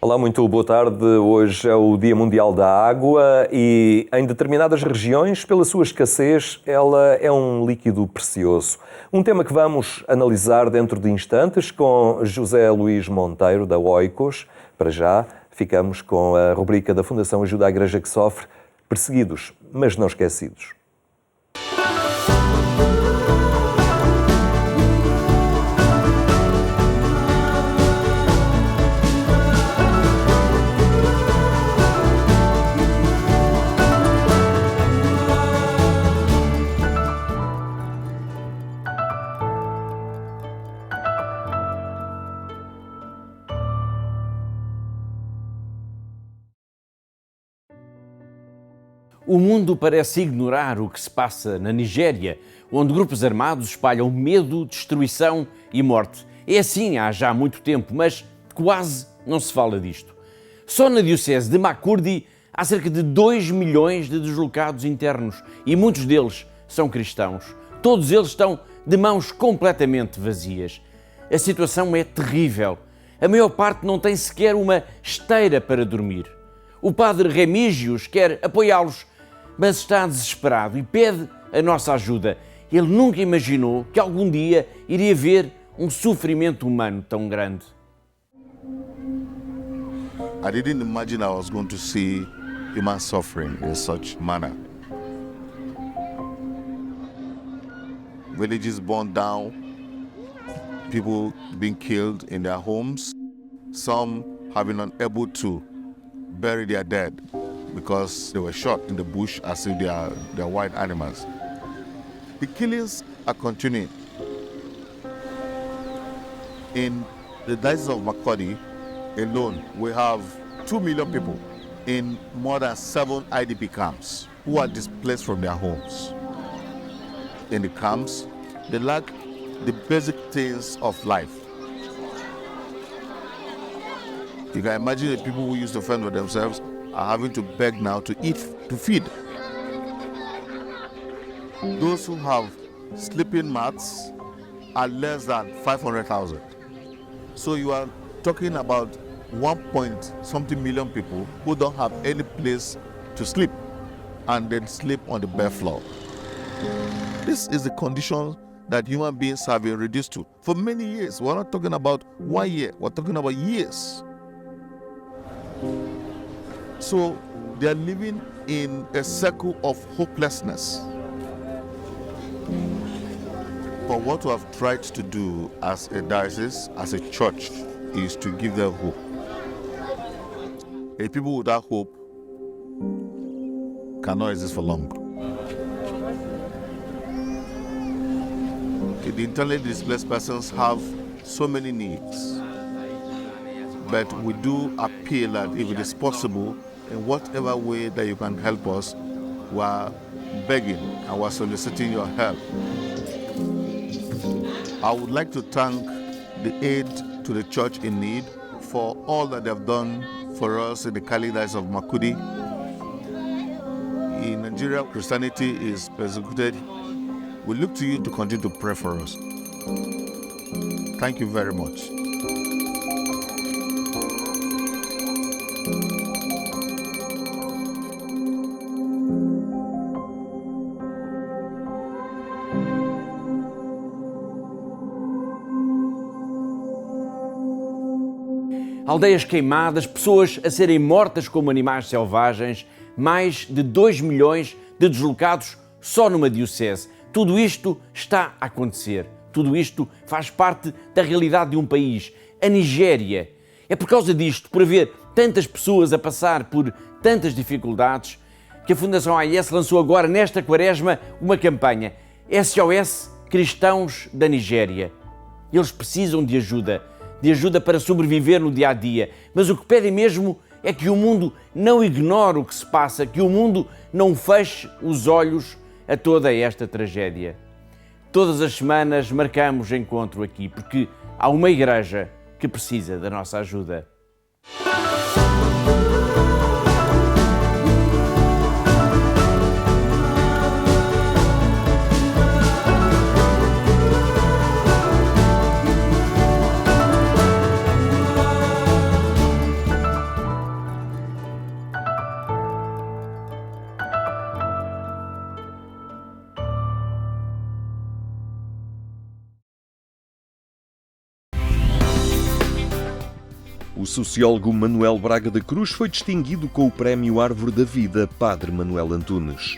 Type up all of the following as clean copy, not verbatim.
Olá, muito boa tarde. Hoje é o Dia Mundial da Água e, em determinadas regiões, pela sua escassez, ela é um líquido precioso. Um tema que vamos analisar dentro de instantes com José Luís Monteiro, da Oikos. Para já, ficamos com a rubrica da Fundação Ajuda à Igreja que Sofre, Perseguidos, mas não esquecidos. O mundo parece ignorar o que se passa na Nigéria, onde grupos armados espalham medo, destruição e morte. É assim há já muito tempo, mas quase não se fala disto. Só na diocese de Makurdi há cerca de 2 milhões de deslocados internos e muitos deles são cristãos. Todos eles estão de mãos completamente vazias. A situação é terrível. A maior parte não tem sequer uma esteira para dormir. O padre Remígios quer apoiá-los, mas está desesperado e pede a nossa ajuda. Ele nunca imaginou que algum dia iria ver um sofrimento humano tão grande. I didn't imagine I was going to see human suffering in such manner. Villages burned down, people being killed in their homes, some have been unable to bury their dead because they were shot in the bush as if they are wild animals. The killings are continuing. In the diocese of Makurdi alone, we have 2 million people in more than 7 IDP camps who are displaced from their homes. In the camps, they lack the basic things of life. You can imagine the people who used to fend for themselves are having to beg now to eat, to feed. Those who have sleeping mats are less than 500,000. So you are talking about 1-something million people who don't have any place to sleep and then sleep on the bare floor. This is the condition that human beings have been reduced to for many years. We're not talking about 1 year, we're talking about years. So they are living in a circle of hopelessness. But what we have tried to do as a diocese, as a church, is to give them hope. A people without hope cannot exist for long. The internally displaced persons have so many needs. But we do appeal that if it is possible, in whatever way that you can help us, we are begging and we are soliciting your help. I would like to thank the aid to the church in need for all that they have done for us in the Kali Diocese of Makurdi. In Nigeria, Christianity is persecuted. We look to you to continue to pray for us. Thank you very much. Aldeias queimadas, pessoas a serem mortas como animais selvagens, mais de 2 milhões de deslocados só numa diocese. Tudo isto está a acontecer. Tudo isto faz parte da realidade de um país, a Nigéria. É por causa disto, por haver tantas pessoas a passar por tantas dificuldades, que a Fundação AIS lançou agora, nesta quaresma, uma campanha SOS Cristãos da Nigéria. Eles precisam de ajuda para sobreviver no dia-a-dia. Mas o que pedem mesmo é que o mundo não ignore o que se passa, que o mundo não feche os olhos a toda esta tragédia. Todas as semanas marcamos encontro aqui, porque há uma igreja que precisa da nossa ajuda. O sociólogo Manuel Braga da Cruz foi distinguido com o Prémio Árvore da Vida Padre Manuel Antunes.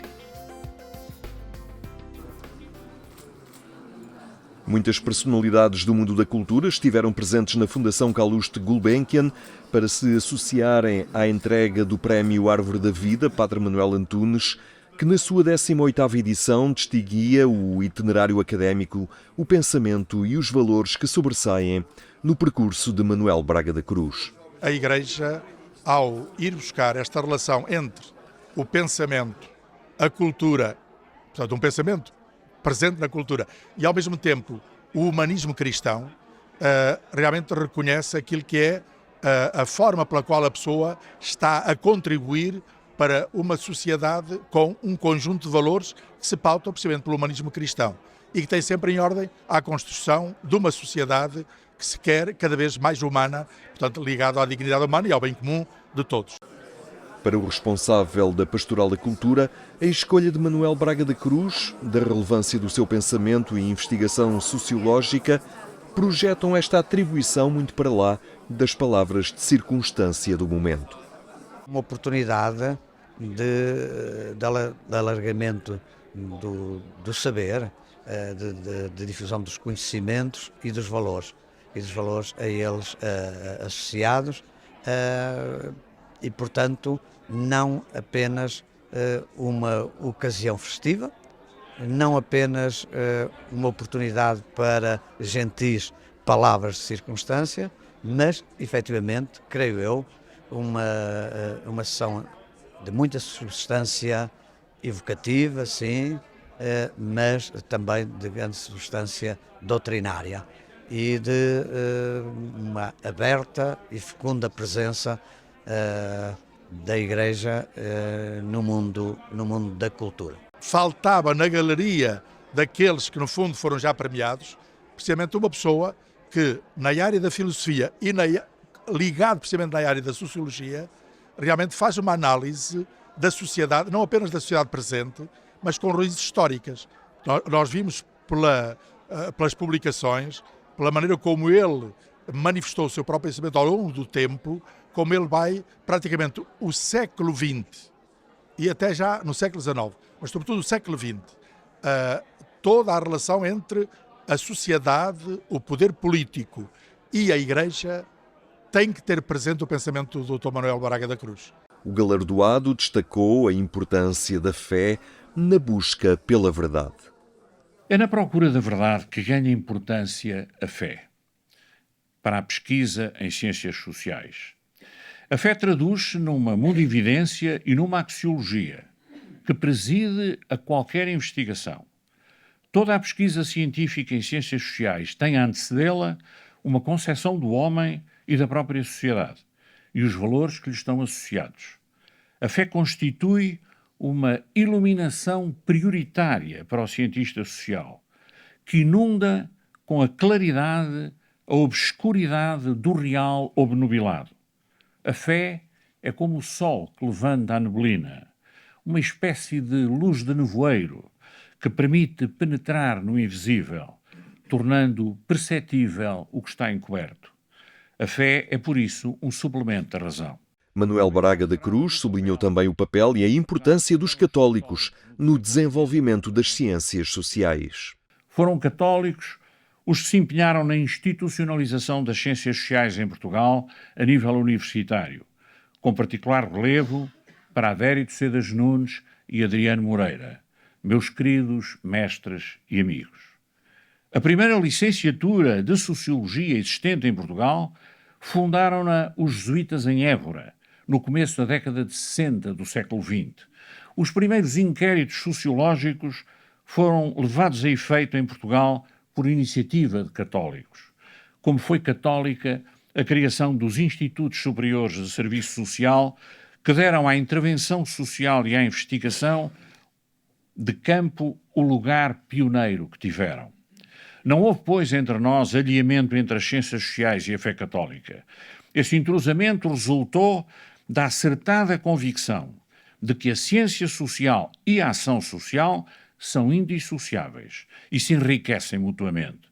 Muitas personalidades do mundo da cultura estiveram presentes na Fundação Calouste Gulbenkian para se associarem à entrega do Prémio Árvore da Vida Padre Manuel Antunes, que na sua 18ª edição distinguia o itinerário académico, o pensamento e os valores que sobressaem no percurso de Manuel Braga da Cruz. A Igreja, ao ir buscar esta relação entre o pensamento, a cultura, portanto um pensamento presente na cultura e ao mesmo tempo o humanismo cristão, realmente reconhece aquilo que é a forma pela qual a pessoa está a contribuir para uma sociedade com um conjunto de valores que se pautam precisamente pelo humanismo cristão e que tem sempre em ordem à construção de uma sociedade que se quer cada vez mais humana, portanto ligada à dignidade humana e ao bem comum de todos. Para o responsável da Pastoral da Cultura, a escolha de Manuel Braga da Cruz, da relevância do seu pensamento e investigação sociológica, projetam esta atribuição muito para lá das palavras de circunstância do momento. Uma oportunidade de alargamento do saber, de difusão dos conhecimentos e dos valores a eles associados e, portanto, não apenas uma ocasião festiva, não apenas uma oportunidade para gentis palavras de circunstância, mas, efetivamente, creio eu, uma sessão de muita substância evocativa, sim, mas também de grande substância doutrinária e de uma aberta e fecunda presença da Igreja no mundo da cultura. Faltava na galeria daqueles que no fundo foram já premiados, precisamente uma pessoa que na área da filosofia e ligado precisamente na área da sociologia, realmente faz uma análise da sociedade, não apenas da sociedade presente, mas com raízes históricas. Nós vimos pelas publicações, pela maneira como ele manifestou o seu próprio pensamento ao longo do tempo, como ele vai praticamente o século XX e até já no século XIX, mas sobretudo o século XX, toda a relação entre a sociedade, o poder político e a Igreja tem que ter presente o pensamento do Dr. Manuel Braga da Cruz. O galardoado destacou a importância da fé na busca pela verdade. É na procura da verdade que ganha importância a fé para a pesquisa em ciências sociais. A fé traduz-se numa mundividência e numa axiologia que preside a qualquer investigação. Toda a pesquisa científica em ciências sociais tem a antecedê-la uma concepção do homem e da própria sociedade e os valores que lhe estão associados. A fé constitui uma iluminação prioritária para o cientista social, que inunda com a claridade a obscuridade do real obnubilado. A fé é como o sol que levanta a neblina, uma espécie de luz de nevoeiro que permite penetrar no invisível, tornando perceptível o que está encoberto. A fé é, por isso, um suplemento da razão. Manuel Braga da Cruz sublinhou também o papel e a importância dos católicos no desenvolvimento das ciências sociais. Foram católicos os que se empenharam na institucionalização das ciências sociais em Portugal a nível universitário, com particular relevo para Adérito Cedas Nunes e Adriano Moreira, meus queridos mestres e amigos. A primeira licenciatura de Sociologia existente em Portugal fundaram-na os jesuítas em Évora, no começo da década de 60 do século XX. Os primeiros inquéritos sociológicos foram levados a efeito em Portugal por iniciativa de católicos. Como foi católica a criação dos Institutos Superiores de Serviço Social, que deram à intervenção social e à investigação de campo o lugar pioneiro que tiveram. Não houve, pois, entre nós alinhamento entre as ciências sociais e a fé católica. Esse entrosamento resultou da acertada convicção de que a ciência social e a ação social são indissociáveis e se enriquecem mutuamente.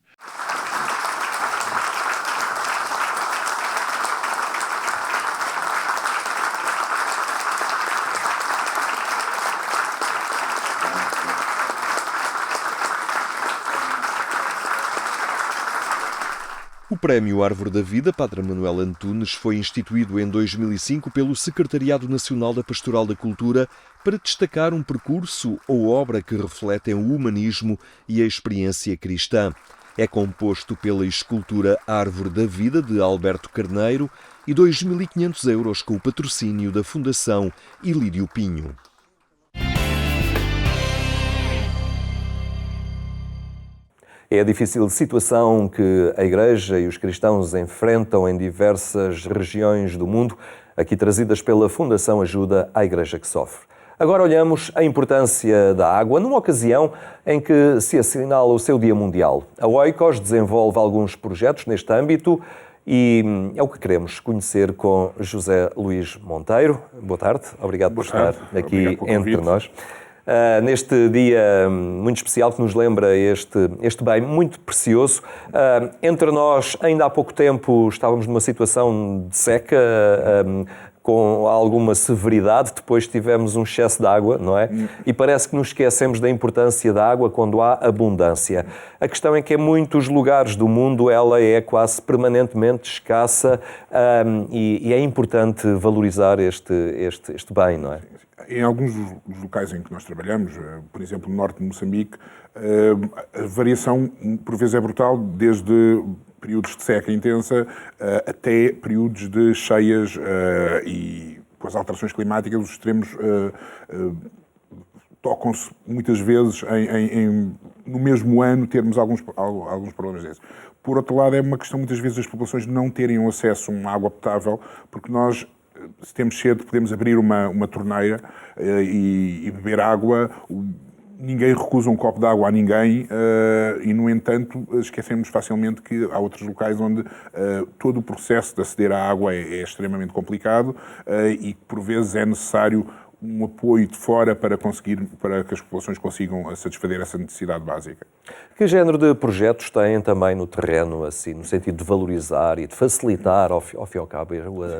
O Prémio Árvore da Vida Padre Manuel Antunes foi instituído em 2005 pelo Secretariado Nacional da Pastoral da Cultura para destacar um percurso ou obra que refletem o humanismo e a experiência cristã. É composto pela escultura Árvore da Vida de Alberto Carneiro e 2.500 euros com o patrocínio da Fundação Ilírio Pinho. É a difícil situação que a Igreja e os cristãos enfrentam em diversas regiões do mundo, aqui trazidas pela Fundação Ajuda à Igreja que Sofre. Agora olhamos a importância da água numa ocasião em que se assinala o seu Dia Mundial. A Oikos desenvolve alguns projetos neste âmbito e é o que queremos conhecer com José Luís Monteiro. Boa tarde, obrigado por estar aqui entre nós. Neste dia muito especial que nos lembra este bem muito precioso. Entre nós, ainda há pouco tempo, estávamos numa situação de seca, com alguma severidade, depois tivemos um excesso de água, não é? E parece que nos esquecemos da importância da água quando há abundância. A questão é que em muitos lugares do mundo ela é quase permanentemente escassa e é importante valorizar este bem, não é? Em alguns dos locais em que nós trabalhamos, por exemplo, no norte de Moçambique, a variação por vezes é brutal, desde períodos de seca intensa até períodos de cheias e com as alterações climáticas, os extremos tocam-se muitas vezes no mesmo ano termos alguns problemas desses. Por outro lado, é uma questão muitas vezes das populações não terem acesso a uma água potável, porque nós, se temos sede, podemos abrir uma torneira e beber água. Ninguém recusa um copo de água a ninguém e, no entanto, esquecemos facilmente que há outros locais onde todo o processo de aceder à água é extremamente complicado e que, por vezes, é necessário um apoio de fora para que as populações consigam satisfazer essa necessidade básica. Que género de projetos têm também no terreno, assim, no sentido de valorizar e de facilitar, ao fim e ao cabo,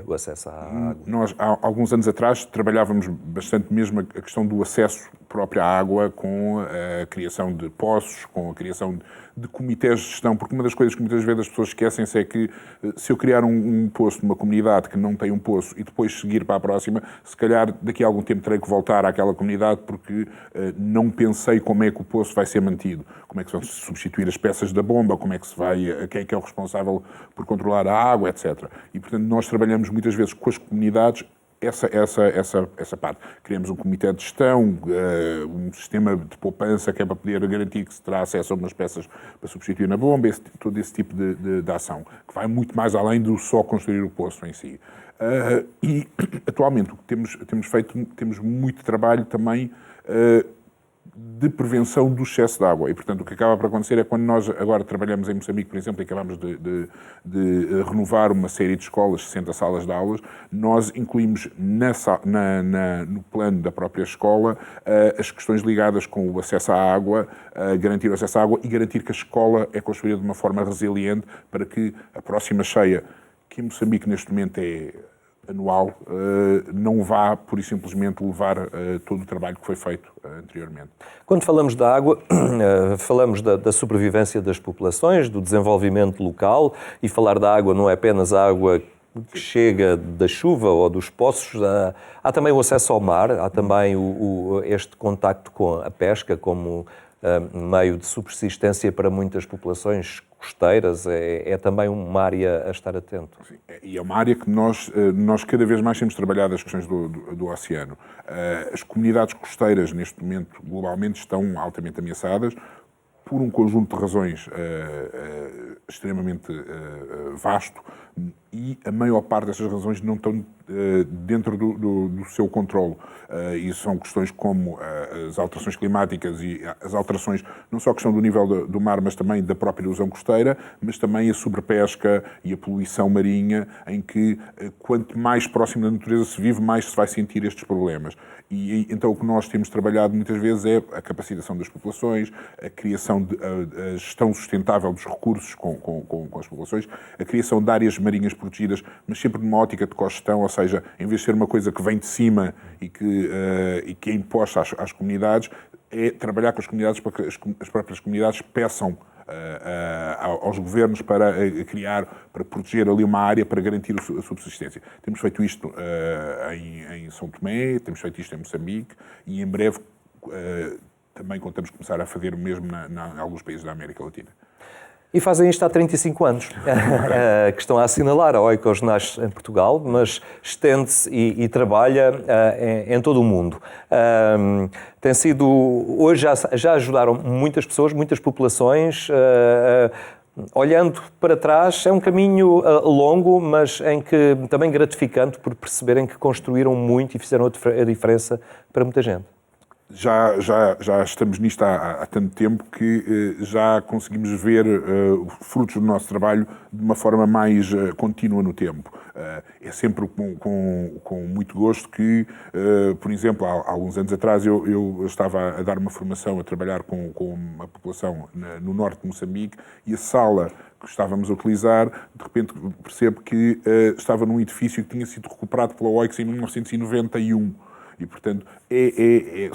o acesso à água? Nós, há alguns anos atrás, trabalhávamos bastante mesmo a questão do acesso próprio à água, com a criação de poços, com a criação de comitês de gestão, porque uma das coisas que muitas vezes as pessoas esquecem-se é que se eu criar um poço numa comunidade que não tem um poço e depois seguir para a próxima, se calhar daqui a algum tempo terei que voltar àquela comunidade porque não pensei como é que o poço vai ser mantido, como é que se vão substituir as peças da bomba, como é que se vai, quem é que é o responsável por controlar a água, etc. E, portanto, nós trabalhamos muitas vezes com as comunidades essa parte. Criamos um comitê de gestão, um sistema de poupança que é para poder garantir que se terá acesso a umas peças para substituir na bomba, todo esse tipo de ação, que vai muito mais além do só construir o poço em si. E, atualmente, o que temos feito, temos muito trabalho também de prevenção do excesso de água. E, portanto, o que acaba por acontecer é quando nós agora trabalhamos em Moçambique, por exemplo, e acabamos de renovar uma série de escolas, 60 salas de aulas, nós incluímos no plano da própria escola as questões ligadas com o acesso à água, garantir o acesso à água e garantir que a escola é construída de uma forma resiliente para que a próxima cheia, que em Moçambique neste momento é anual, não vá, pura e simplesmente, levar todo o trabalho que foi feito anteriormente. Quando falamos da água, falamos da sobrevivência das populações, do desenvolvimento local, e falar da água não é apenas a água que chega da chuva ou dos poços, há também o acesso ao mar, há também este contacto com a pesca como meio de subsistência para muitas populações costeiras, é também uma área a estar atento. Sim, e é uma área que nós cada vez mais temos trabalhado as questões do oceano. As comunidades costeiras, neste momento, globalmente, estão altamente ameaçadas por um conjunto de razões extremamente vasto, e a maior parte dessas razões não estão dentro do seu controle. E são questões como as alterações climáticas e as alterações, não só a questão do nível do mar, mas também da própria erosão costeira, mas também a sobrepesca e a poluição marinha, em que quanto mais próximo da natureza se vive, mais se vai sentir estes problemas. E então o que nós temos trabalhado muitas vezes é a capacitação das populações, a criação a gestão sustentável dos recursos com as populações, a criação de áreas marinhas protegidas, mas sempre numa ótica de cogestão, ou seja, em vez de ser uma coisa que vem de cima e que é imposta às comunidades, é trabalhar com as comunidades para que as próprias comunidades peçam aos governos para para proteger ali uma área para garantir a sua subsistência. Temos feito isto em São Tomé, temos feito isto em Moçambique e em breve também contamos começar a fazer o mesmo em alguns países da América Latina. E fazem isto há 35 anos, que estão a assinalar. A Oikos nasce em Portugal, mas estende-se e trabalha em todo o mundo. Tem sido, hoje já ajudaram muitas pessoas, muitas populações. Olhando para trás, é um caminho longo, mas em que também gratificante por perceberem que construíram muito e fizeram a diferença para muita gente. Já estamos nisto há tanto tempo que já conseguimos ver frutos do nosso trabalho de uma forma mais contínua no tempo. É sempre com muito gosto que, por exemplo, há alguns anos atrás eu estava a dar uma formação, a trabalhar com uma população no norte de Moçambique e a sala que estávamos a utilizar, de repente percebo que estava num edifício que tinha sido recuperado pela Oikos em 1991. E, portanto,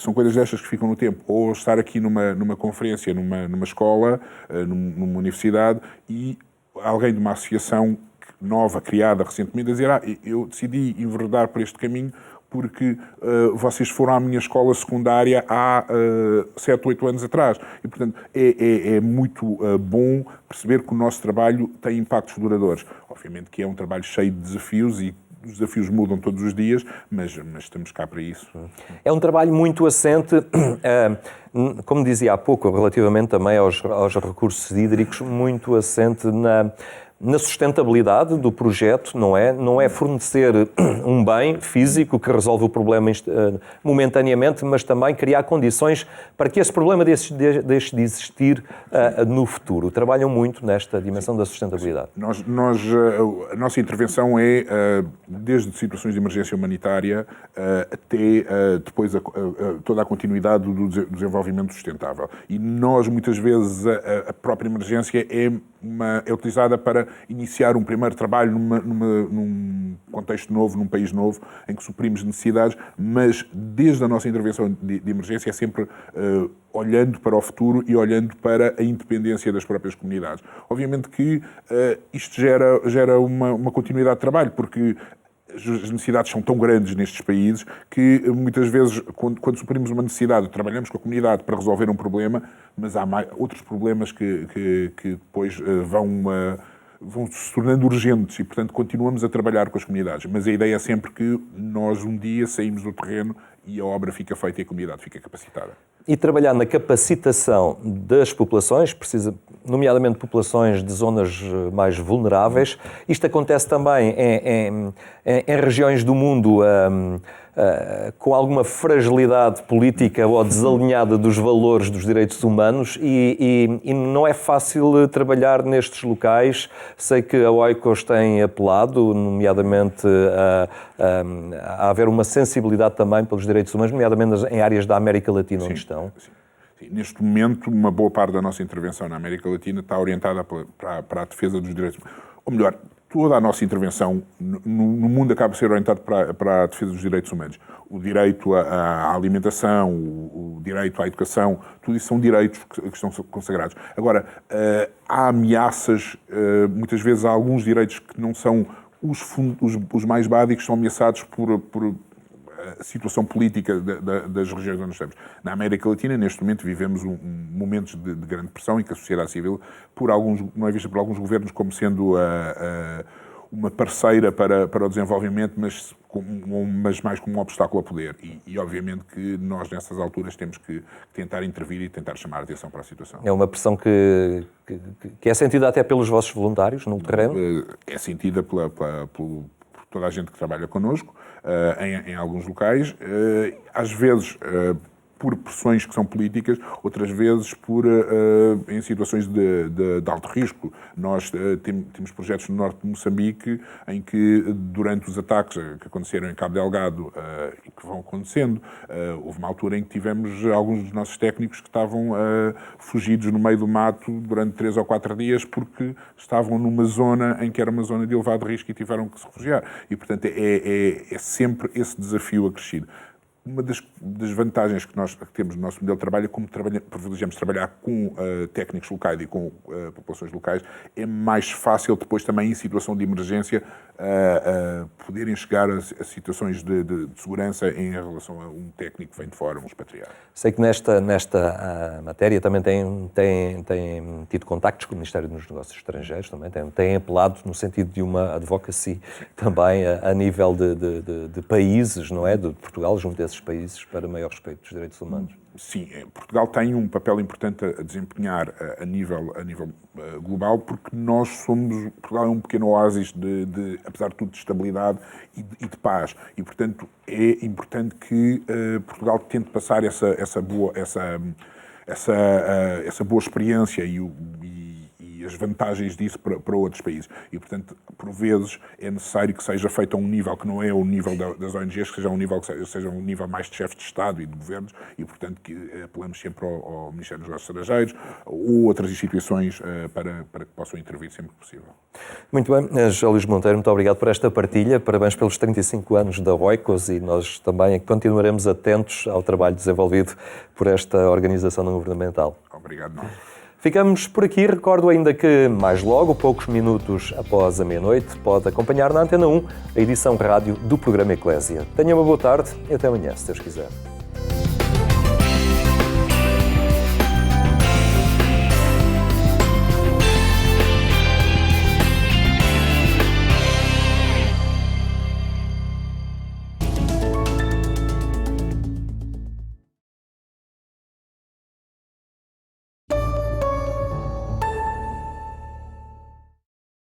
são coisas destas que ficam no tempo. Ou estar aqui numa conferência, numa escola, numa universidade, e alguém de uma associação nova, criada recentemente, a dizer eu decidi enverdar por este caminho porque vocês foram à minha escola secundária há 7, 8 anos atrás. E, portanto, é muito bom perceber que o nosso trabalho tem impactos duradouros. Obviamente que é um trabalho cheio de desafios e os desafios mudam todos os dias, mas estamos cá para isso. É um trabalho muito assente, como dizia há pouco, relativamente também aos recursos hídricos, muito assente na sustentabilidade do projeto, não é? Não é fornecer um bem físico que resolve o problema momentaneamente, mas também criar condições para que esse problema deixe de existir no futuro. Trabalham muito nesta dimensão da sustentabilidade. A nossa intervenção é desde situações de emergência humanitária até depois toda a continuidade do desenvolvimento sustentável. E nós, muitas vezes, a própria emergência é utilizada para iniciar um primeiro trabalho num contexto novo, num país novo, em que suprimos necessidades, mas desde a nossa intervenção de emergência é sempre olhando para o futuro e olhando para a independência das próprias comunidades. Obviamente que isto gera uma continuidade de trabalho, porque as necessidades são tão grandes nestes países que muitas vezes, quando suprimos uma necessidade, trabalhamos com a comunidade para resolver um problema, mas há outros problemas que depois vão se tornando urgentes e, portanto, continuamos a trabalhar com as comunidades. Mas a ideia é sempre que nós um dia saímos do terreno e a obra fica feita e a comunidade fica capacitada. E trabalhar na capacitação das populações, nomeadamente populações de zonas mais vulneráveis. Isto acontece também em regiões do mundo com alguma fragilidade política ou desalinhada dos valores dos direitos humanos e não é fácil trabalhar nestes locais. Sei que a Oikos tem apelado, nomeadamente, a haver uma sensibilidade também pelos direitos humanos, nomeadamente em áreas da América Latina onde estão. Sim. Neste momento, uma boa parte da nossa intervenção na América Latina está orientada para a defesa dos direitos humanos. Ou melhor, toda a nossa intervenção no mundo acaba a ser orientada para a defesa dos direitos humanos. O direito à alimentação, o direito à educação, tudo isso são direitos que estão consagrados. Agora, há ameaças, muitas vezes há alguns direitos que não são os mais básicos, são ameaçados por a situação política das regiões onde estamos. Na América Latina, neste momento, vivemos momentos de grande pressão em que a sociedade civil, não é vista por alguns governos como sendo uma parceira para o desenvolvimento, mas mais como um obstáculo ao poder. E obviamente que nós, nessas alturas, temos que tentar intervir e tentar chamar a atenção para a situação. É uma pressão que é sentida até pelos vossos voluntários no terreno? É sentida por toda a gente que trabalha connosco, em alguns locais, às vezes por pressões que são políticas, outras vezes em situações de alto risco. Nós temos projetos no norte de Moçambique em que, durante os ataques que aconteceram em Cabo Delgado e que vão acontecendo, houve uma altura em que tivemos alguns dos nossos técnicos que estavam fugidos no meio do mato durante 3 ou 4 dias porque estavam numa zona em que era uma zona de elevado risco e tiveram que se refugiar. E, portanto, é sempre esse desafio acrescido. uma das vantagens que nós temos no nosso modelo de trabalho é como privilegiamos trabalhar com técnicos locais e com populações locais, é mais fácil depois também em situação de emergência poderem chegar a situações de segurança em relação a um técnico que vem de fora, um expatriado. Sei que nesta matéria também tem tido contactos com o Ministério dos Negócios Estrangeiros, também tem apelado no sentido de uma advocacy também a nível de países, não é? De Portugal, junto a esses países, para maior respeito dos direitos humanos. Sim, Portugal tem um papel importante a desempenhar a nível global, porque Portugal é um pequeno oásis apesar de tudo, de estabilidade e de paz. E, portanto, é importante que Portugal tente passar essa boa experiência e as vantagens disso para outros países. E, portanto, por vezes é necessário que seja feito a um nível que não é o nível das ONGs, que seja um nível mais de chefes de Estado e de governos, e, portanto, que apelamos sempre ao Ministério dos Negócios Estrangeiros ou outras instituições para que possam intervir sempre que possível. Muito bem. José Luís Monteiro, muito obrigado por esta partilha. Parabéns pelos 35 anos da Oikos, e nós também continuaremos atentos ao trabalho desenvolvido por esta organização não governamental. Obrigado, nós. Ficamos por aqui. Recordo ainda que, mais logo, poucos minutos após a meia-noite, pode acompanhar na Antena 1 a edição rádio do programa Eclésia. Tenha uma boa tarde e até amanhã, se Deus quiser.